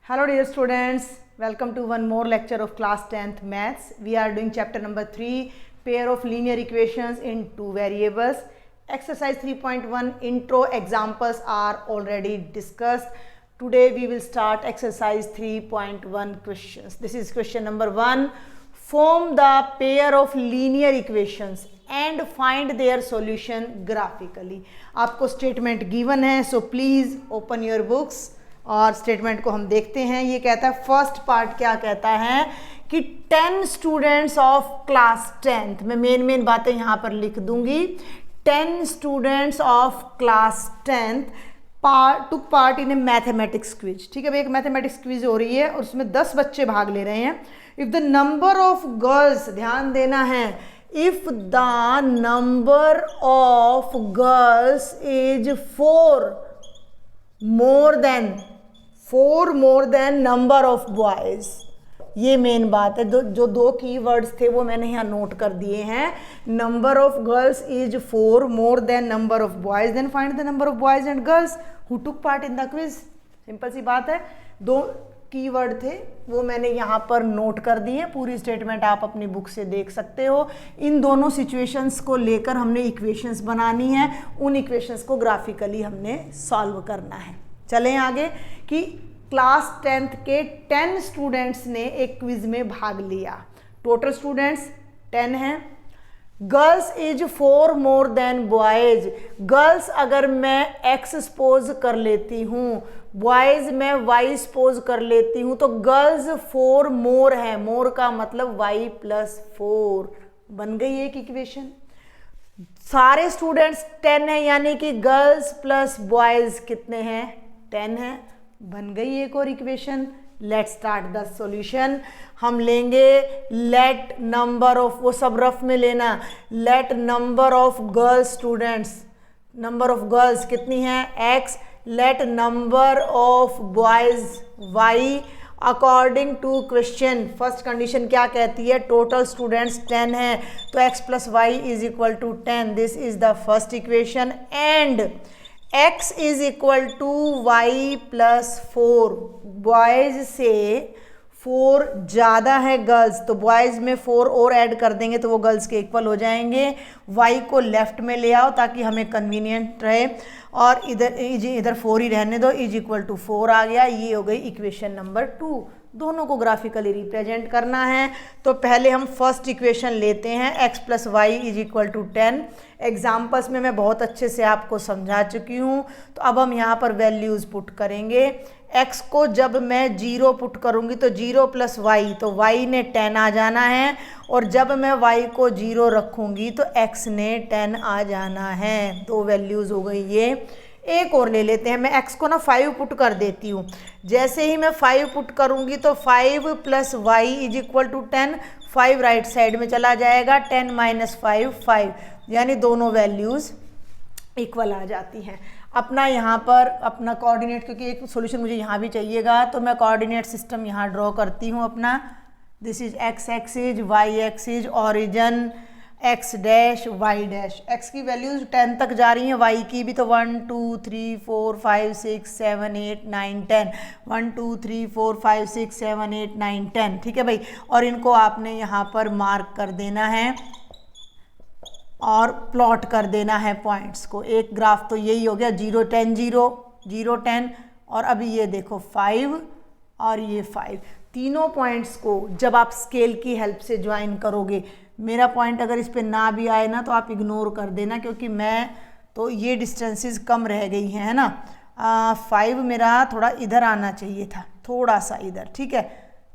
Hello dear students, welcome to one more lecture of class 10th maths. We are doing chapter number 3, pair of linear equations in two variables. Exercise 3.1 intro examples are already discussed. Today we will start exercise 3.1 questions. This is question number 1. Form the pair of linear equations and find their solution graphically. आपको statement given है, so please open your books और statement को हम देखते हैं. ये कहता है, फर्स्ट पार्ट क्या कहता है कि 10 स्टूडेंट्स ऑफ क्लास 10th, मैं मेन बातें यहाँ पर लिख दूंगी. 10 students of class 10th took part in A mathematics quiz. ठीक है भाई, एक मैथमेटिक्स क्विज हो रही है और उसमें 10 बच्चे भाग ले रहे हैं. If the number of girls, ध्यान देना है, if the number of girls is 4 more than number of boys. ये मेन बात है. जो दो कीवर्ड्स थे वो मैंने यहाँ नोट कर दिए हैं. Number of girls is 4 more than number of boys, then find the number of boys and girls who took part in the quiz. Simple सी बात है. दो कीवर्ड थे वो मैंने यहाँ पर नोट कर दिए. पूरी स्टेटमेंट आप अपनी बुक से देख सकते हो. इन दोनों सिचुएशंस को लेकर हमने इक्वेशंस बनानी है. उन इक्वेशंस को ग्राफिकली हमने सॉल्व करना है. चलें आगे कि क्लास 10th के 10 स्टूडेंट्स ने एक क्विज में भाग लिया. टोटल स्टूडेंट्स 10 हैं. Girls is 4 more than boys. Girls अगर मैं x सपोज कर लेती हूँ, बॉयज मैं y सपोज कर लेती हूँ, तो गर्ल्स 4 more है. मोर का मतलब y + 4. बन गई एक इक्वेशन. सारे स्टूडेंट्स 10 हैं, यानी कि गर्ल्स प्लस बॉयज कितने हैं? 10 है. बन गई एक और equation. Let start the solution. हम लेंगे लेट नंबर ऑफ, वो सब रफ में लेना, let number of girls students, number of girls कितनी है? x. Let number of boys y. According to question, first condition क्या कहती है? टोटल स्टूडेंट्स 10 है, तो x + y = 10. This is the first equation. And x = y + 4. Boys से 4 ज़्यादा है गर्ल्स, तो बॉयज़ में 4 और ऐड कर देंगे तो वो गर्ल्स के इक्वल हो जाएंगे. y को लेफ्ट में ले आओ ताकि हमें कन्वीनियंट रहे, और इधर 4 ही रहने दो. = 4 आ गया. ये हो गई इक्वेशन नंबर 2. दोनों को ग्राफिकली रिप्रेजेंट करना है. तो पहले हम फर्स्ट इक्वेशन लेते हैं, x + y = 10. एग्जाम्पल्स में मैं बहुत अच्छे से आपको समझा चुकी हूँ. तो अब हम यहाँ पर वैल्यूज़ पुट करेंगे. x को जब मैं 0 पुट करूँगी तो 0 + y, तो y ने 10 आ जाना है. और जब मैं y को 0 रखूँगी तो x ने 10 आ जाना है. दो वैल्यूज़ हो गई ये. एक और ले लेते हैं. मैं x को ना 5 पुट कर देती हूँ. जैसे ही मैं 5 पुट करूँगी तो 5 + y = 10. 5 राइट साइड में चला जाएगा. 10 - 5 5, यानी दोनों वैल्यूज़ इक्वल आ जाती हैं. अपना यहाँ पर अपना कोऑर्डिनेट, क्योंकि एक सॉल्यूशन मुझे यहाँ भी चाहिएगा, तो मैं कोऑर्डिनेट सिस्टम यहाँ ड्रॉ करती हूँ अपना. This is x axis, y axis, origin x dash y dash. x की वैल्यूज 10 तक जा रही हैं, y की भी, तो 1 2 3 4 5 6 7 8 9 10. 1 2 3 4 5 6 7 8 9 10. ठीक है भाई. और इनको आपने यहाँ पर मार्क कर देना है और प्लॉट कर देना है पॉइंट्स को. एक ग्राफ तो यही हो गया, 0 10 0 0 10, और अभी ये देखो 5 और ये 5. तीनों पॉइंट्स को जब आप स्केल की हेल्प से ज्वाइन करोगे, मेरा पॉइंट अगर इस पे ना भी आए ना तो आप इग्नोर कर देना, क्योंकि मैं तो ये डिस्टेंसेस कम रह गई हैं, है ना. 5 मेरा थोड़ा इधर आना चाहिए था, थोड़ा सा इधर. ठीक है,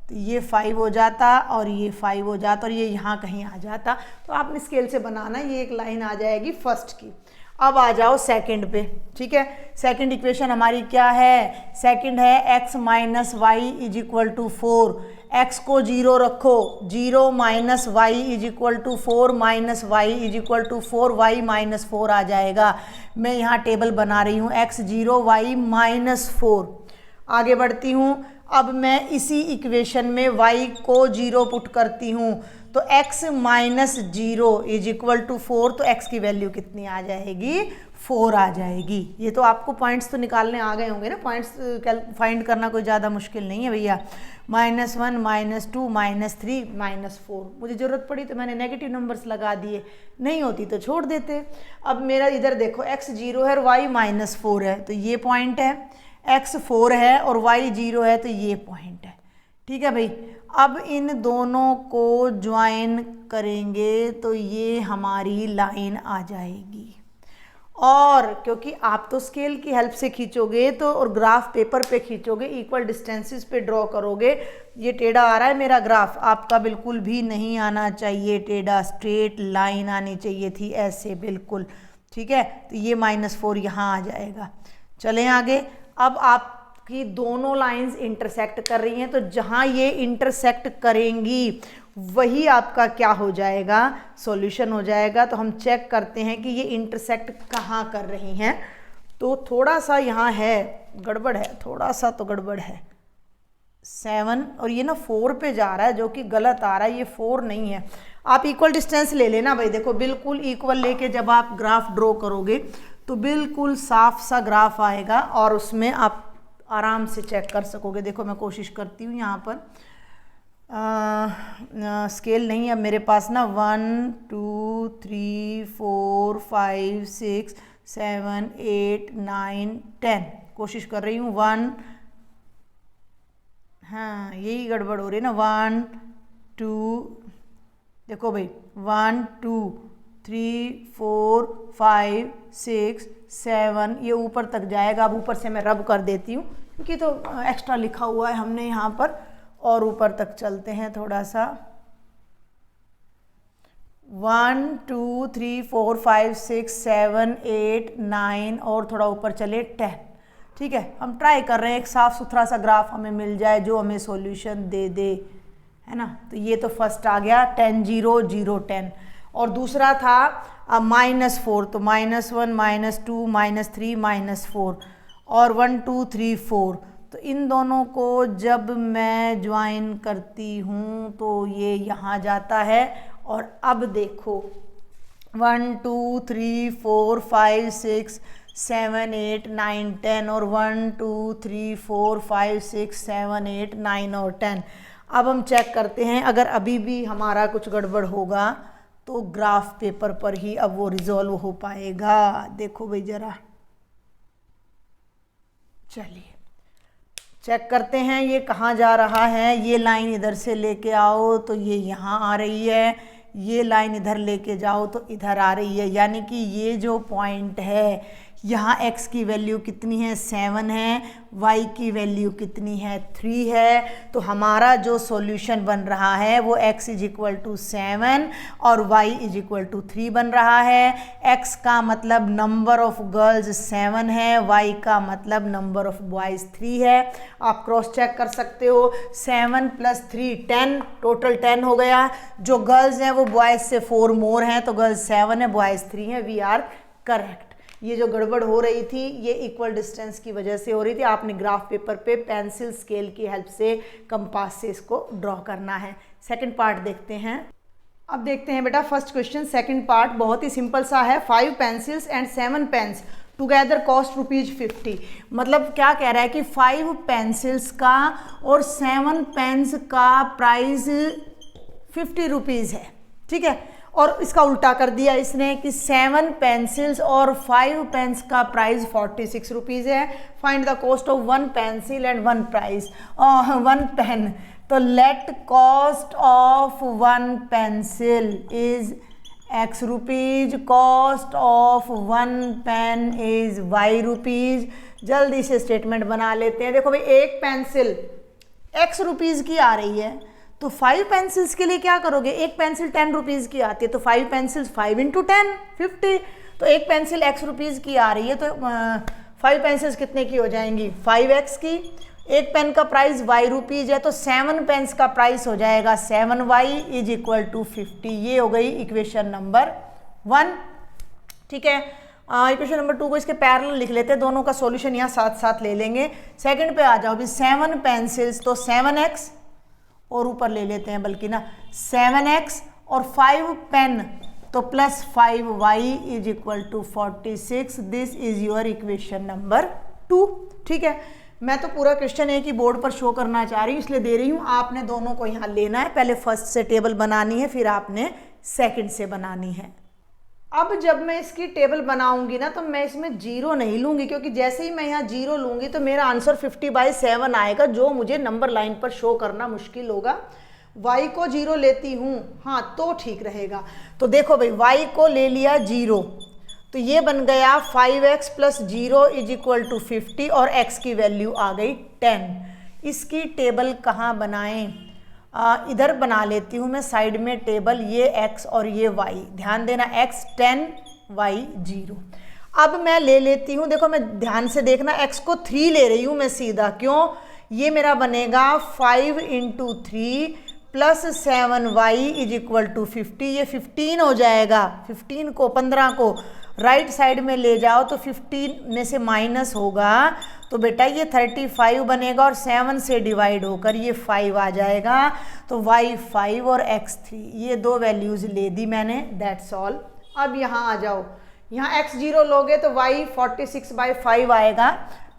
तो ये 5 हो जाता और ये 5 हो जाता और ये यहाँ कहीं आ जाता. तो आपने स्केल से बनाना, ये एक लाइन आ जाएगी फर्स्ट की. अब आ जाओ सेकंड पे. ठीक है, सेकंड इक्वेशन हमारी क्या है? सेकंड है x - y = 4. x को 0 रखो, 0 - y = 4 - y = 4, y - 4 आ जाएगा. मैं यहाँ टेबल बना रही हूँ, x 0 y - 4. आगे बढ़ती हूँ। अब मैं इसी इक्वेशन में y को 0 पुट करती हूँ, तो x minus 0 is equal to 4, तो x की वैल्यू कितनी आ जाएगी, 4 आ जाएगी। ये तो आपको पॉइंट्स तो निकालने आ गए होंगे ना, पॉइंट्स फाइंड करना कोई ज़्यादा मुश्किल नहीं है भैया। -1 -2 -3 -4, मुझे ज़रूरत पड़ी तो मैंने नेगेटिव नंबर्स लगा दिए, नहीं होती तो छोड़ देते। अब मेरा इधर देखो x 0 है और y -4 है, तो ये पॉइंट है, x 4 है और y 0 है, तो ये पॉइंट है। ठीक है भाई, अब इन दोनों को ज्वाइन करेंगे तो ये हमारी लाइन आ जाएगी। और क्योंकि आप तो स्केल की हेल्प से खींचोगे तो, और ग्राफ पेपर पे खींचोगे, इक्वल डिस्टेंसेस पे ड्रॉ करोगे, ये टेढ़ा आ रहा है मेरा ग्राफ, आपका बिल्कुल भी नहीं आना चाहिए टेढ़ा, स्ट्रेट लाइन आनी चाहिए थी ऐसे बिल्कुल। ठीक है, तो ये -4 यहाँ आ जाएगा। चलें आगे। अब आपकी दोनों लाइंस इंटरसेक्ट कर रही हैं, तो जहाँ ये इंटरसेक्ट करेंगी वही आपका क्या हो जाएगा, सॉल्यूशन हो जाएगा। तो हम चेक करते हैं कि ये इंटरसेक्ट कहाँ कर रही हैं। तो थोड़ा सा यहाँ है गड़बड़ है, थोड़ा सा तो गड़बड़ है, 7 और ये ना 4 पे जा रहा है, जो कि गलत आ रहा है, ये 4 नहीं है। आप इक्वल डिस्टेंस ले लेना भाई, देखो बिल्कुल इक्वल लेके जब आप ग्राफ ड्रॉ करोगे तो बिल्कुल साफ सा ग्राफ आएगा और उसमें आप आराम से चेक कर सकोगे। देखो मैं कोशिश करती हूँ यहाँ पर, स्केल नहीं है अब मेरे पास ना, 1 2 3 4 5 6 7 8 9 10 कोशिश कर रही हूँ 1, हाँ यही गड़बड़ हो रही है ना, 1 2, देखो भाई 1 2 3 4 5 6 7, ये ऊपर तक जाएगा। अब ऊपर से मैं रब कर देती हूँ क्योंकि तो एक्स्ट्रा लिखा हुआ है हमने यहाँ पर, और ऊपर तक चलते हैं थोड़ा सा, 1 2 3 4 5 6 7 8 9 और थोड़ा ऊपर चले 10। ठीक है, हम ट्राई कर रहे हैं एक साफ सुथरा सा ग्राफ हमें मिल जाए जो हमें सॉल्यूशन दे दे, है ना। तो ये तो फर्स्ट आ गया 10 0 0 10, और दूसरा था -4, तो -1 -2 -3 -4 और 1 2 3 4। तो इन दोनों को जब मैं ज्वाइन करती हूँ तो ये यहाँ जाता है। और अब देखो 1 2 3 4 5 6 7 8 9 10 और 1 2 3 4 5 6 7 8 9 और 10। अब हम चेक करते हैं, अगर अभी भी हमारा कुछ गड़बड़ होगा तो ग्राफ पेपर पर ही अब वो रिजॉल्व हो पाएगा। देखो भाई जरा, चलिए चेक करते हैं ये कहाँ जा रहा है। ये लाइन इधर से लेके आओ तो ये यहाँ आ रही है, ये लाइन इधर लेके जाओ तो इधर आ रही है, यानी कि ये जो पॉइंट है यहाँ x की वैल्यू कितनी है, 7 है, y की वैल्यू कितनी है, 3 है। तो हमारा जो सॉल्यूशन बन रहा है वो x = 7 और y = 3 बन रहा है। x का मतलब नंबर ऑफ गर्ल्स 7 है, y का मतलब नंबर ऑफ बॉयज़ 3 है। आप क्रॉस चेक कर सकते हो, 7 + 3 10, टोटल 10 हो गया। जो गर्ल्स हैं वो बॉयज़ से 4 मोर हैं, तो गर्ल्स 7 है, बॉयज़ 3 है। We are correct. ये जो गड़बड़ हो रही थी ये इक्वल डिस्टेंस की वजह से हो रही थी। आपने ग्राफ पेपर पे पेंसिल स्केल की हेल्प से, कंपास से इसको ड्रॉ करना है। सेकंड पार्ट देखते हैं। अब देखते हैं बेटा फर्स्ट क्वेश्चन, सेकंड पार्ट बहुत ही सिंपल सा है। 5 pencils and 7 pens together cost ₹50। मतलब क्या कह रहा है कि 5 पेंसिल्स का और 7 पेन्स का प्राइस ₹50 है। ठीक है, और इसका उल्टा कर दिया इसने कि 7 पेंसिल्स और 5 पेन्स का प्राइस ₹46 है। Find the cost of 1 pencil and 1 price 1 pen. तो let cost of 1 pencil is X rupees, cost of 1 pen is Y rupees. जल्दी से स्टेटमेंट बना लेते हैं। देखो भाई, एक पेंसिल X रुपीज की आ रही है, तो 5 पेंसिल्स के लिए क्या करोगे, एक पेंसिल 10 रुपीज़ की आती है, तो 5 पेंसिल्स 5 × 10 50। तो एक पेंसिल X रुपीज़ की आ रही है, तो 5 पेंसिल्स कितने की हो जाएंगी, 5X की। एक पेन का प्राइस Y रुपीज़ है, तो 7 पेन्स का प्राइस हो जाएगा 7Y = 50। ये हो गई इक्वेशन नंबर 1। ठीक है, इक्वेशन नंबर 2 को इसके पैरेलल लिख लेते हैं, दोनों का सॉल्यूशन यहाँ साथ साथ ले लेंगे। सेकंड पे आ जाओ भी, 7 पेंसिल्स तो 7x और ऊपर ले लेते हैं बल्कि ना 7x और 5 पेन तो plus 5y is equal to 46। This is your equation number 2। ठीक है, मैं तो पूरा क्वेश्चन एक ही बोर्ड पर शो करना चाह रही हूँ इसलिए दे रही हूँ, आपने दोनों को यहाँ लेना है। पहले फर्स्ट से टेबल बनानी है, फिर आपने सेकंड से बनानी है। अब जब मैं इसकी टेबल बनाऊंगी ना तो मैं इसमें 0 नहीं लूंगी, क्योंकि जैसे ही मैं यहाँ 0 लूंगी तो मेरा आंसर 50/7 आएगा, जो मुझे नंबर लाइन पर शो करना मुश्किल होगा। y को 0 लेती हूँ, हाँ तो ठीक रहेगा। तो देखो भाई, y को ले लिया 0 तो ये बन गया 5x + 0 इज इक्वल टू 50 और x की वैल्यू आ गई 10। इसकी टेबल कहाँ बनाएं? इधर बना लेती हूँ मैं साइड में टेबल, ये x और ये y, ध्यान देना x 10 y 0। अब मैं ले लेती हूँ, देखो मैं ध्यान से देखना, x को 3 ले रही हूँ मैं सीधा, क्यों? ये मेरा बनेगा 5 × 3 + 7y इज इक्वल टू 50। ये 15 हो जाएगा, 15 को 15 को राइट साइड में ले जाओ तो 15 में से माइनस होगा तो बेटा ये 35 बनेगा और 7 से डिवाइड होकर ये 5 आ जाएगा। तो y 5 और x 3, ये दो वैल्यूज़ ले दी मैंने, दैट्स ऑल। अब यहाँ आ जाओ, यहाँ x 0 लोगे तो y 46/5 आएगा,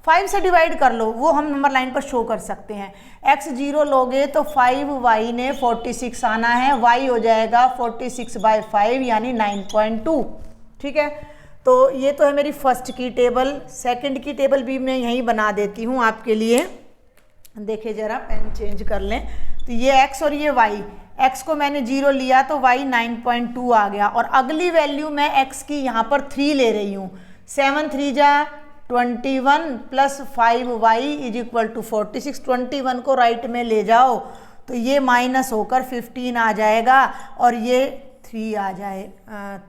5 से डिवाइड कर लो, वो हम नंबर लाइन पर शो कर सकते हैं। x 0 लोगे तो 5y ने 46 आना है, y हो जाएगा 46/5 यानी 9.2। ठीक है, तो ये तो है मेरी फर्स्ट की टेबल। सेकंड की टेबल भी मैं यहीं बना देती हूँ आपके लिए, देखिए ज़रा पेन चेंज कर लें। तो ये x और ये y, x को मैंने 0 लिया तो y 9.2 आ गया, और अगली वैल्यू मैं x की यहाँ पर 3 ले रही हूँ। 7 3 जा 21 + 5y इज इक्वल टू 46। 21 को राइट में ले जाओ तो ये माइनस होकर 15 आ जाएगा और ये 3 आ जाए,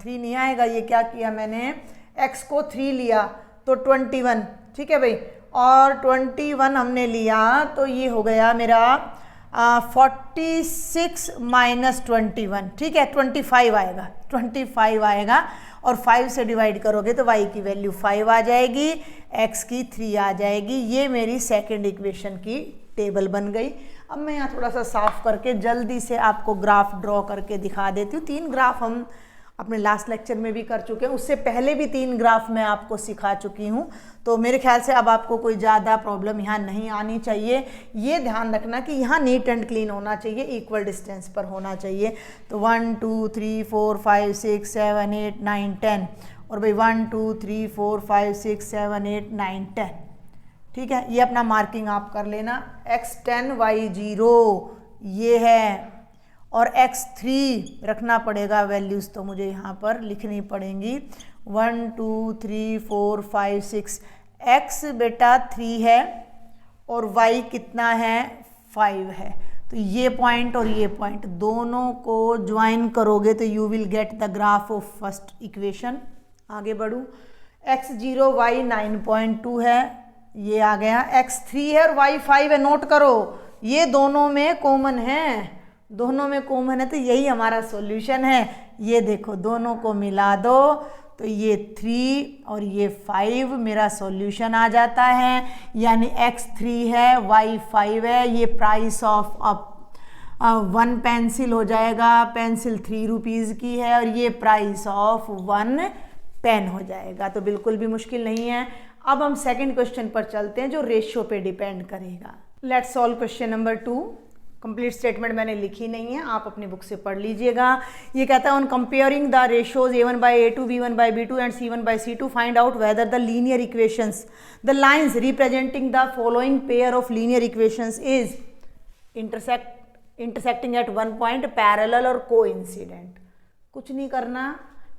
3 नहीं आएगा, ये क्या किया मैंने, x को 3 लिया तो 21। ठीक है भाई, और 21 हमने लिया तो ये हो गया मेरा 46 - 21। ठीक है, 25 आएगा, 25 आएगा और 5 से डिवाइड करोगे तो y की वैल्यू 5 आ जाएगी, x की 3 आ जाएगी। ये मेरी सेकंड इक्वेशन की टेबल बन गई। अब मैं यहाँ थोड़ा सा साफ करके जल्दी से आपको ग्राफ ड्रॉ करके दिखा देती हूँ। 3 ग्राफ हम अपने लास्ट लेक्चर में भी कर चुके हैं, उससे पहले भी 3 ग्राफ मैं आपको सिखा चुकी हूँ, तो मेरे ख्याल से अब आपको कोई ज़्यादा प्रॉब्लम यहाँ नहीं आनी चाहिए। ये ध्यान रखना कि यहाँ नीट एंड क्लीन होना चाहिए, इक्वल डिस्टेंस पर होना चाहिए। तो 1 2 3 4 5 6 7 8 9 10 और भाई 1 2 3 4 5 6 7 8 9 10। ठीक है, ये अपना मार्किंग आप कर लेना। x 10 y 0 ये है, और x 3 रखना पड़ेगा, वैल्यूज़ तो मुझे यहाँ पर लिखनी पड़ेंगी। 1 2 3 4 5 6, x बेटा 3 है और y कितना है, 5 है। तो ये पॉइंट और ये पॉइंट दोनों को ज्वाइन करोगे तो you will get the graph of first equation. आगे बढ़ूँ, x 0 y 9.2 है, ये आ गया, x 3 है और y 5 है। नोट करो ये दोनों में कॉमन है, दोनों में कॉमन है, तो यही हमारा सॉल्यूशन है। ये देखो दोनों को मिला दो तो ये 3 और ये 5 मेरा सॉल्यूशन आ जाता है, यानी x 3 है y 5 है। ये प्राइस ऑफ 1 पेंसिल हो जाएगा, पेंसिल 3 रुपीज़ की है, और ये प्राइस ऑफ 1 पेन हो जाएगा। तो बिल्कुल भी मुश्किल नहीं है। अब हम सेकंड क्वेश्चन पर चलते हैं जो रेशियो पे डिपेंड करेगा। Let's solve question number 2। Complete statement मैंने लिखी नहीं है, आप अपनी बुक से पढ़ लीजिएगा। ये कहता है on comparing the ratios a1/a2 b1/b2 and c1/c2 find out whether the linear equations the lines representing the following pair of linear equations is intersecting at one point, parallel और कोइंसिडेंट। कुछ नहीं करना,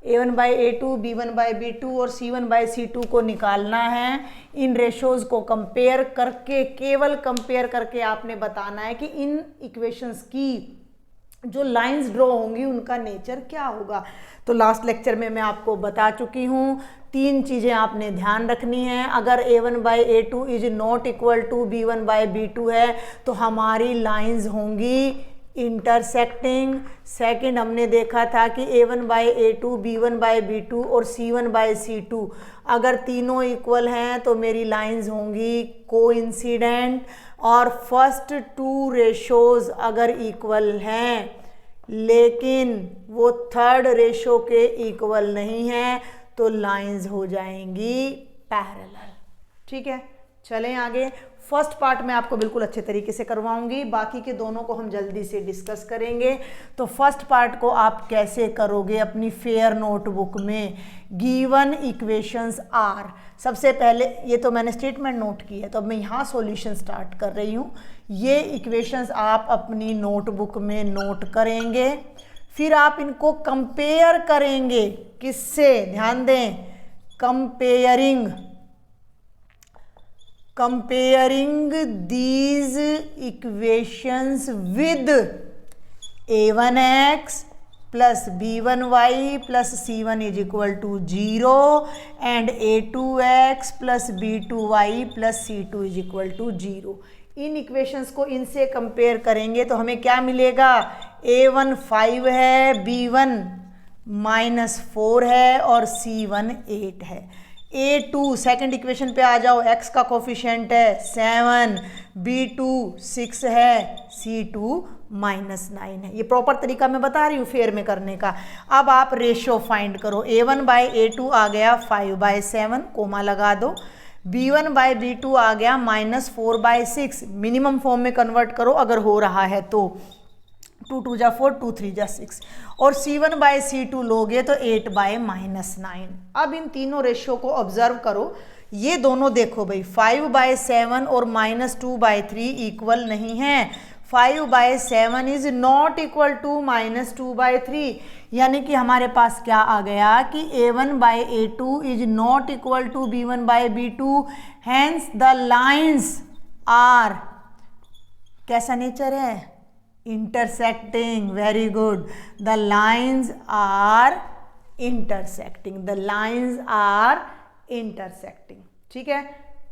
a1/a2 b1/b2 और c1/c2 को निकालना है। इन ratios को compare करके, केवल कंपेयर करके आपने बताना है कि इन इक्वेशंस की जो लाइंस ड्रॉ होंगी उनका नेचर क्या होगा। तो लास्ट लेक्चर में मैं आपको बता चुकी हूँ, 3 चीज़ें आपने ध्यान रखनी है। अगर a1/a2 is not equal to b1/b2 है तो हमारी लाइंस होंगी इंटरसेक्टिंग। सेकंड हमने देखा था कि A1/A2, B1/B2 और C1/C2 अगर तीनों इक्वल हैं तो मेरी लाइंस होंगी कोइंसिडेंट, और फर्स्ट टू रेशोज अगर इक्वल हैं लेकिन वो थर्ड रेशो के इक्वल नहीं हैं तो लाइंस हो जाएंगी पैरेलल। ठीक है, चलें आगे। फर्स्ट पार्ट में आपको बिल्कुल अच्छे तरीके से करवाऊंगी, बाकी के दोनों को हम जल्दी से डिस्कस करेंगे। तो फर्स्ट पार्ट को आप कैसे करोगे अपनी फेयर नोटबुक में। गिवन इक्वेशंस आर, सबसे पहले ये तो मैंने स्टेटमेंट नोट की है, तो अब मैं यहाँ सॉल्यूशन स्टार्ट कर रही हूँ। ये इक्वेशंस आप अपनी नोटबुक में नोट करेंगे, फिर आप इनको कंपेयर करेंगे। किससे? ध्यान दें, comparing these equations with a1x plus b1y plus c1 is equal to 0 and a2x plus b2y plus c2 is equal to 0। In equations को इनसे कंपेयर करेंगे तो हमें क्या मिलेगा? a1 5 है, b1 -4 है और c1 8 है। A2 सेकंड इक्वेशन पे आ जाओ, x का कोफिशिएंट है 7, B2 6 है, C2 -9 है। ये प्रॉपर तरीका मैं बता रही हूँ फेयर में करने का। अब आप रेशो फाइंड करो। A1/A2 आ गया 5/7, कोमा लगा दो। B1/B2 आ गया -4/6, मिनिमम फॉर्म में कन्वर्ट करो अगर हो रहा है तो। 2 2 जा 4, 2 3 जा 6, और C1/C2 लोगे तो 8/-9। अब इन तीनों रेशियो को ऑब्जर्व करो। ये दोनों देखो भाई, 5/7 और -2/3 इक्वल नहीं है। 5/7 इज नॉट इक्वल टू -2/3, यानी कि हमारे पास क्या आ गया कि A1/A2 is not equal to B1/B2, hence the lines are, कैसा नेचर है? Intersecting. Very good, the lines are intersecting, the lines are intersecting. ठीक है,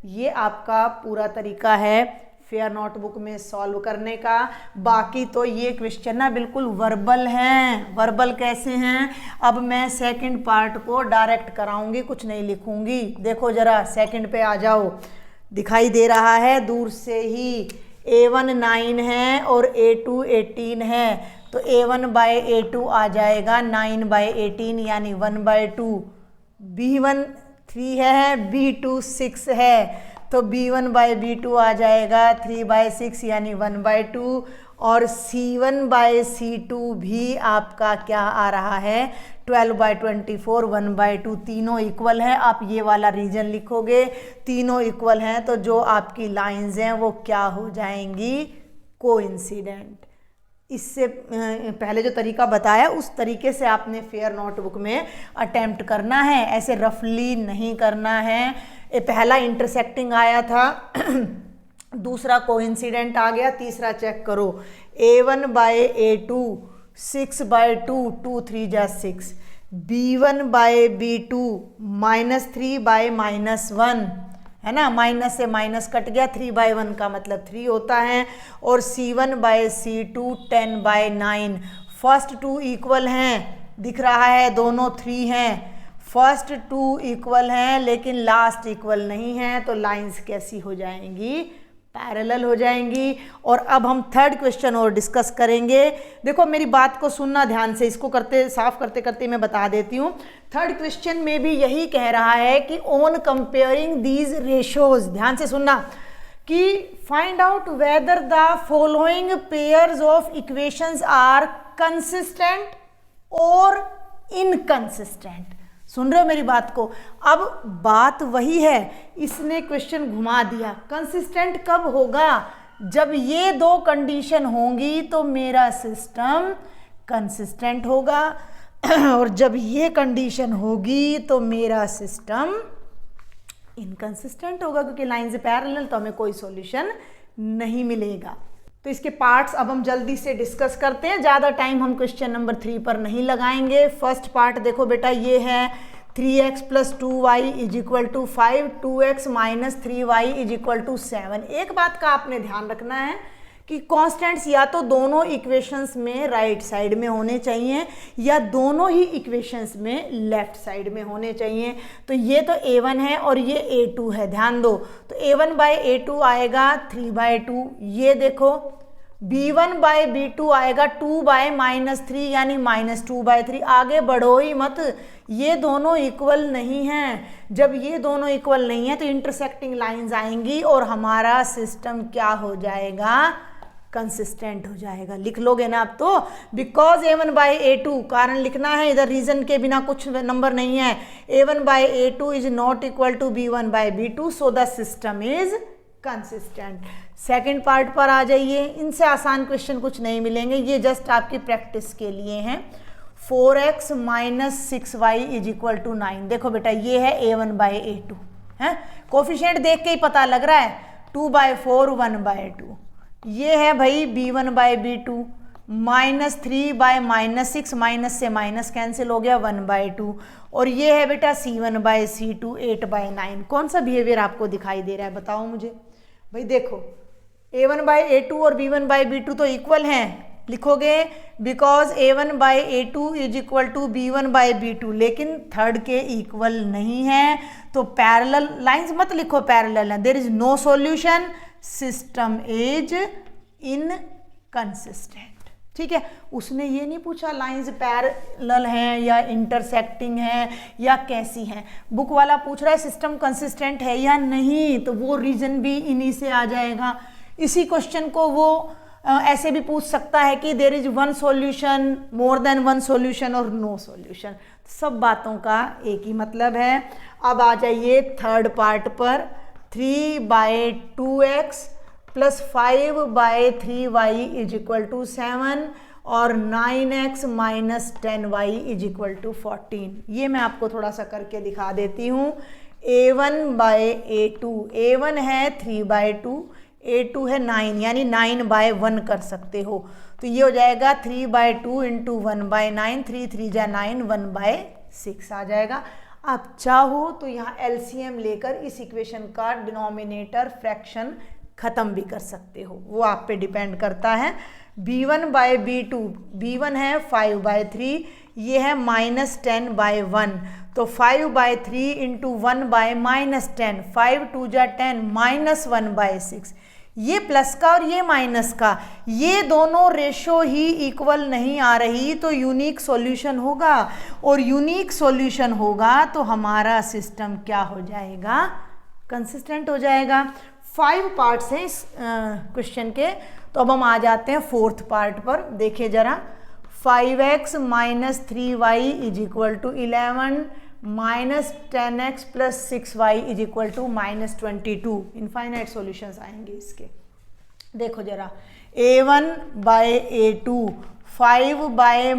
ये आपका पूरा तरीका है फेयर नोटबुक में सॉल्व करने का। बाकी तो ये क्वेश्चन ना बिल्कुल वर्बल हैं। वर्बल कैसे हैं? अब मैं सेकंड पार्ट को डायरेक्ट कराऊंगी, कुछ नहीं लिखूंगी। देखो जरा सेकंड पे आ जाओ, दिखाई दे रहा है दूर से ही। A1 9 है और A2 18 है, तो A1/A2 आ जाएगा 9/18 यानी 1/2। B1 3 है, B2 6 है, तो B1/B2 आ जाएगा 3/6 यानी 1/2, और C1/C2 भी आपका क्या आ रहा है? 12/24 1/2। तीनों इक्वल हैं। आप ये वाला रीजन लिखोगे, तीनों इक्वल हैं तो जो आपकी लाइंस हैं वो क्या हो जाएंगी? कोइंसिडेंट। इससे पहले जो तरीका बताया उस तरीके से आपने फेयर नोटबुक में अटेम्प्ट करना है, ऐसे रफली नहीं करना है। ये पहला इंटरसेक्टिंग आया था, दूसरा कोइंसिडेंट आ गया, तीसरा चेक करो। A1/A2 6/2, 2 3 जा 6। B1/B2 -3/-1 है ना, माइनस से माइनस कट गया, 3/1 का मतलब 3 होता है, और C1/C2 10/9। फर्स्ट टू इक्वल हैं, दिख रहा है दोनों 3 हैं। फर्स्ट टू इक्वल हैं लेकिन लास्ट इक्वल नहीं है, तो लाइंस कैसी हो जाएंगी? पैरेलल हो जाएंगी। और अब हम थर्ड क्वेश्चन और डिस्कस करेंगे। देखो मेरी बात को सुनना ध्यान से, इसको साफ करते करते मैं बता देती हूँ। थर्ड क्वेश्चन में भी यही कह रहा है कि ऑन कंपेयरिंग दीज रेशोज, ध्यान से सुनना, कि find out whether the following pairs of equations are consistent और इनकंसिस्टेंट। सुन रहे हो मेरी बात को? अब बात वही है, इसने क्वेश्चन घुमा दिया। कंसिस्टेंट कब होगा? जब ये दो कंडीशन होंगी तो मेरा सिस्टम कंसिस्टेंट होगा, और जब ये कंडीशन होगी तो मेरा सिस्टम इनकंसिस्टेंट होगा, क्योंकि लाइन से पैरेलल, तो हमें कोई सॉल्यूशन नहीं मिलेगा। तो इसके पार्ट्स अब हम जल्दी से डिस्कस करते हैं, ज़्यादा टाइम हम क्वेश्चन नंबर 3 पर नहीं लगाएंगे। फर्स्ट पार्ट देखो बेटा, ये है 3x + 2y = 5, 2x - 3y = 7। एक बात का आपने ध्यान रखना है कि कांस्टेंट्स या तो दोनों इक्वेशंस में राइट साइड में होने चाहिए या दोनों ही इक्वेशंस में लेफ्ट साइड में होने चाहिए। तो ये तो a1 है और ये a2 है, ध्यान दो। तो a1 बाय a2 आएगा 3/2, ये देखो b1 बाय b2 आएगा 2 बाय -3 यानी -2/3। आगे बढ़ो ही मत, ये दोनों इक्वल नहीं हैं। जब ये दोनों इक्वल नहीं है तो इंटरसेक्टिंग लाइंस आएंगी और हमारा सिस्टम क्या हो जाएगा, कंसिस्टेंट हो जाएगा। लिख लोगे ना आप तो, बिकॉज a1 बाय a2, कारण लिखना है, इधर रीजन के बिना कुछ नंबर नहीं है। a1 by a2 is not equal to b1 by b2, so the system is consistent. Second part पर आ जाइए। इनसे आसान क्वेश्चन कुछ नहीं मिलेंगे, ये जस्ट आपकी प्रैक्टिस के लिए हैं। 4x minus 6y is equal to 9। देखो बेटा ये है a1 बाय a2 है, कोफिशिएंट देख के ही पता लग रहा है, 2/4 1/2। ये है भाई b1 by b2, -3 by -6, minus से माइनस कैंसिल हो गया 1/2। और ये है बेटा c1 बाय c2 8/9। कौन सा बिहेवियर आपको दिखाई दे रहा है बताओ मुझे भाई। देखो a1 बाय a2 और b1 बाय b2 तो इक्वल हैं, लिखोगे because a1 by a2 is equal to b1 by b2, लेकिन थर्ड के इक्वल नहीं है तो पैरेलल लाइंस मत लिखो, पैरेलल है, there is no solution, system is inconsistent. ठीक है, उसने ये नहीं पूछा लाइंस पैरेलल हैं या इंटरसेक्टिंग हैं या कैसी हैं, बुक वाला पूछ रहा है सिस्टम कंसिस्टेंट है या नहीं, तो वो रीजन भी इन्हीं से आ जाएगा। इसी क्वेश्चन को वो ऐसे भी पूछ सकता है कि there is one solution, more than one solution और नो सॉल्यूशन। सब बातों का एक ही मतलब है। अब आ जाइए थर्ड पार्ट पर। 3/2x plus 5/3y is equal to 7 और 9x minus 10y is equal to 14। ये मैं आपको थोड़ा सा करके दिखा देती हूँ। a1 बाय a2, a1 है 3/2, a2 है 9, यानी 9/1 कर सकते हो। तो ये हो जाएगा 3/2 इंटू 1/9, 3 3 जा 9, 1/6 आ जाएगा। आप चाहो तो यहाँ एलसीएम लेकर इस इक्वेशन का डिनोमिनेटर फ्रैक्शन खत्म भी कर सकते हो, वो आप पे डिपेंड करता है। b1 बाय b2, b1 है 5/3, ये है -10/1, तो 5/3 इंटू 1/-10, 5 2 जा 10, -1/6। ये प्लस का और ये माइनस का, ये दोनों रेशो ही इक्वल नहीं आ रही तो यूनिक सॉल्यूशन होगा, और यूनिक सॉल्यूशन होगा तो हमारा सिस्टम क्या हो जाएगा, कंसिस्टेंट हो जाएगा। 5 पार्ट्स हैं इस क्वेश्चन के। तो अब हम आ जाते हैं फोर्थ पार्ट पर। देखिए जरा, 5x minus 3y is equal to 11 minus 10x plus 6y is equal to -22। Infinite solutions आएंगे इसके। देखो जरा, a1 बाय a2, 5/-10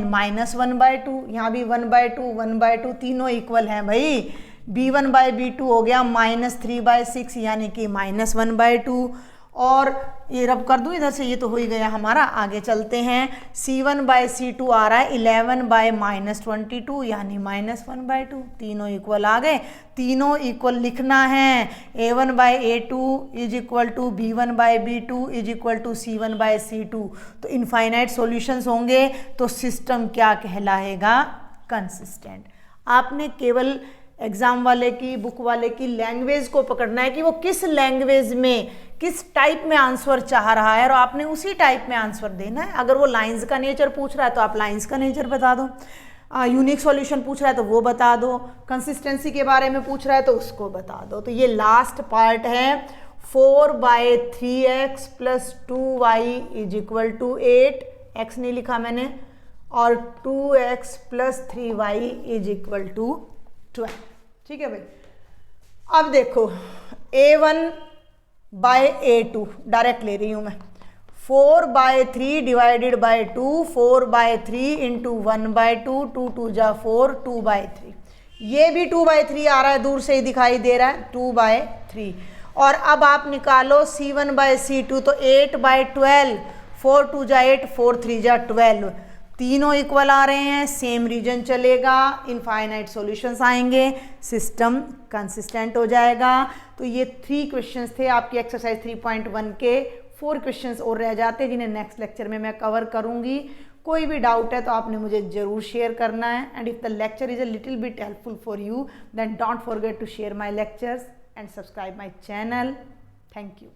-1/2, यहाँ भी 1/2 1/2 तीनों इक्वल हैं भाई। b1 बाय b2 हो गया -3/6 यानी कि -1/2, और ये रब कर दूँ इधर से, ये तो हो ही गया हमारा। आगे चलते हैं, c1 बाय c2 आ रहा है 11/-22 यानी -1/2, तीनों इक्वल आ गए। तीनों इक्वल लिखना है, a1 by a2 is equal to b1 by b2 is equal to c1 by c2। तो इनफाइनाइट सॉल्यूशंस होंगे तो सिस्टम क्या कहलाएगा, कंसिस्टेंट। आपने केवल एग्जाम वाले की, बुक वाले की लैंग्वेज को पकड़ना है कि वो किस लैंग्वेज में, किस टाइप में आंसर चाह रहा है, और आपने उसी टाइप में आंसर देना है। अगर वो लाइंस का नेचर पूछ रहा है तो आप लाइंस का नेचर बता दो, यूनिक सॉल्यूशन पूछ रहा है तो वो बता दो, कंसिस्टेंसी के बारे में पूछ रहा है तो उसको बता दो। तो ये लास्ट पार्ट है, 4/3x plus 2y is equal to 8, x नहीं लिखा मैंने, और 2x plus 3y is equal to 12। ठीक है भाई। अब देखो, a1 बाय a2 डायरेक्ट ले रही हूं मैं, 4/3 डिवाइडेड बाय 2, 4/3 इंटू 1/2, 2 2 जा 4, 2/3। ये भी 2/3 आ रहा है, दूर से ही दिखाई दे रहा है, 2/3। और अब आप निकालो c1 बाय c2, तो 8/12, 4 2 जा 8, 4 3 जा 12, तीनों इक्वल आ रहे हैं, सेम रीजन चलेगा, इनफाइनाइट सॉल्यूशंस आएंगे, सिस्टम कंसिस्टेंट हो जाएगा। तो ये 3 क्वेश्चंस थे आपकी एक्सरसाइज 3.1 के 4 क्वेश्चंस और रह जाते हैं जिन्हें नेक्स्ट लेक्चर में मैं कवर करूँगी। कोई भी डाउट है तो आपने मुझे ज़रूर शेयर करना है। And if the lecture is a little bit helpful for you then don't forget to share my lectures and subscribe my channel. Thank you.